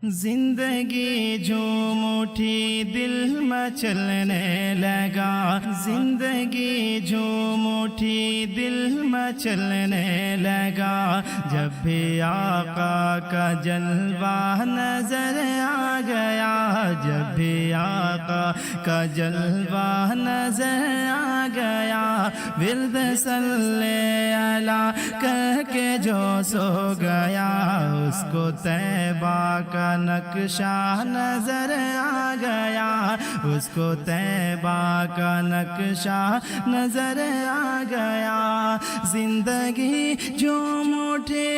زندگی جو موٹھی دل میں چلنے لگا، زندگی جو موٹھی دل میں چلنے لگا، جب بھی آقا کا جلوہ نظر آ گیا، جب بھی آقا کا جلوہ نظر آ گیا، ورد صلی علی کہہ کے جو سو گیا، اس کو طیبہ کا نقشہ نظر آ گیا، اس کو طیبہ کا نقشہ نظر آ گیا۔ زندگی جو موٹھی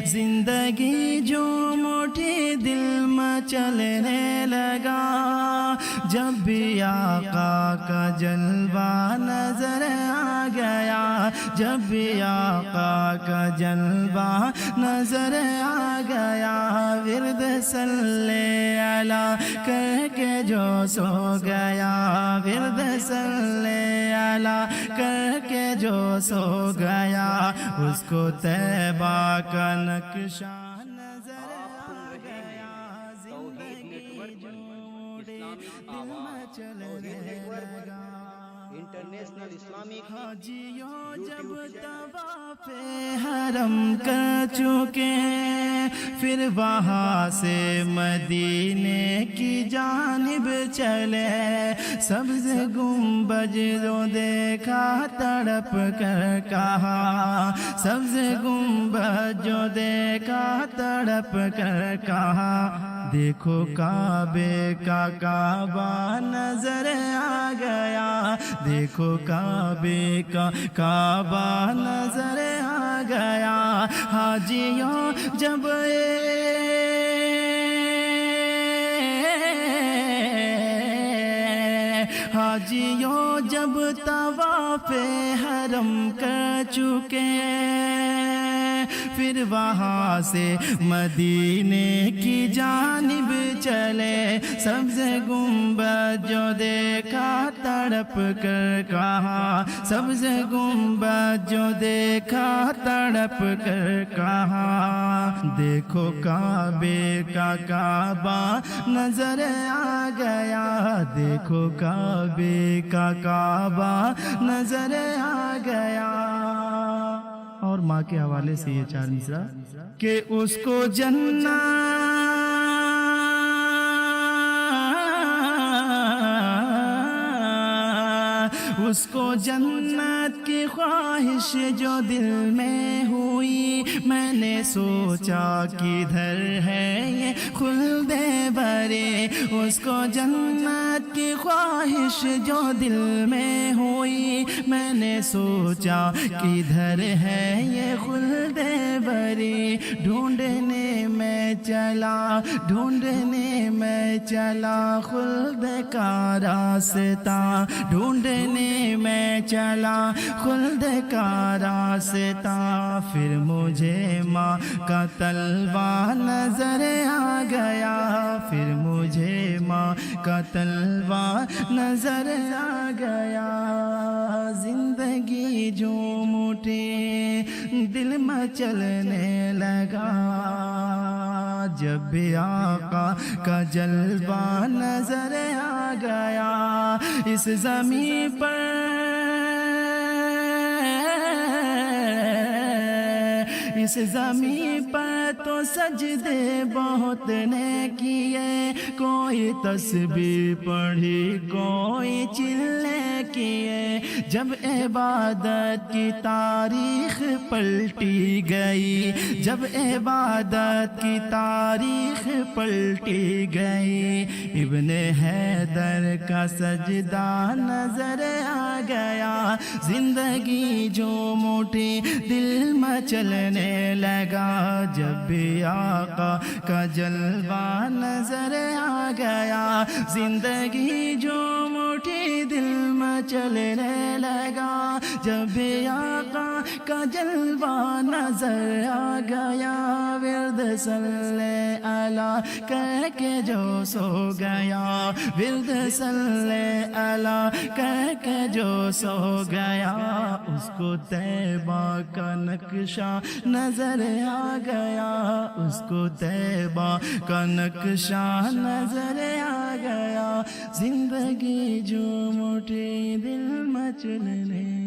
زندگی جو موٹھی دل میں چلنے لگا، جب بھی آقا کا جلوہ نظر آ گیا، جب بھی آقا کا جلوہ نظر آ گیا، ورد صلی علی کہہ کے جو سو گیا، ورد صلی علی کہہ کے جو سو گیا، اس کو طیبہ کا نقشہ نظر آ گیا۔ زندگی جو دل میں چلنے لگا، انٹرنیشنل اسلامک حاجیوں جب طواف حرم کر چکے، پھر وہاں سے مدینے کی جانب چلے، سبز گنبد جو دیکھا تڑپ کر کہا، سبز گنبد جو دیکھا تڑپ کر کہا، دیکھو کعبے کا کعبہ نظر آ گیا، دیکھو کعبے کا کعبہ نظر آ گیا۔ حاجیوں جب حاجیوں جب طواف حرم کر چکے، پھر وہاں سے مدینے کی جانب چلے، سبز گنبد جو دیکھا تڑپ کر کہا، سبز گنبد جو دیکھا تڑپ کر کہا، دیکھو کعبے کا کعبہ نظر آ گیا، دیکھو کعبے کا کعبہ نظر آ گیا۔ اور ماں کے حوالے سے یہ چار مصرع کہ اس کو جنت اس کو جنت کی خواہش جو دل میں ہوئی، میں نے سوچا کدھر ہے یہ خلد برے، اس کو جنت کی خواہش جو دل میں ہوئی، میں نے سوچا کدھر ہے یہ خلد بری، ڈھونڈنے میں چلا، ڈھونڈنے میں چلا خلد کا راستہ، ڈھونڈنے میں چلا خلد کا راستہ، پھر مجھے ماں کا طلبہ نظر آ گیا، پھر مجھے ماں کا طلبہ نظر آ گیا۔ زندگی جو موٹھی دل میں چلنے لگا، جب بھی آقا کا جلوہ نظر آ گیا، اس زمین پر اس زمین پر تو سجدے بہت نے کیے، کوئی تسبیح پڑھی کوئی چلے کیے، جب عبادت کی تاریخ پلٹی گئی، جب عبادت کی تاریخ پلٹی گئی، ابن حیدر کا سجدہ نظر آ گیا، زندگی جو موٹھی دل میں چلنے لگا، جب بھی آقا کا جلوہ نظر آ گیا، زندگی جو موٹھی دل میں چلنے لگا جب آقا کا جلوہ نظر آ گیا ورد صلی علی کہہ کے جو سو گیا ورد صلی علی کہہ کے جو سو گیا اس کو طیبہ کا نقشہ نظر آ گیا اس کو طیبہ کا نقشہ نظر آ گیا زندگی جو موٹی دل مچلنے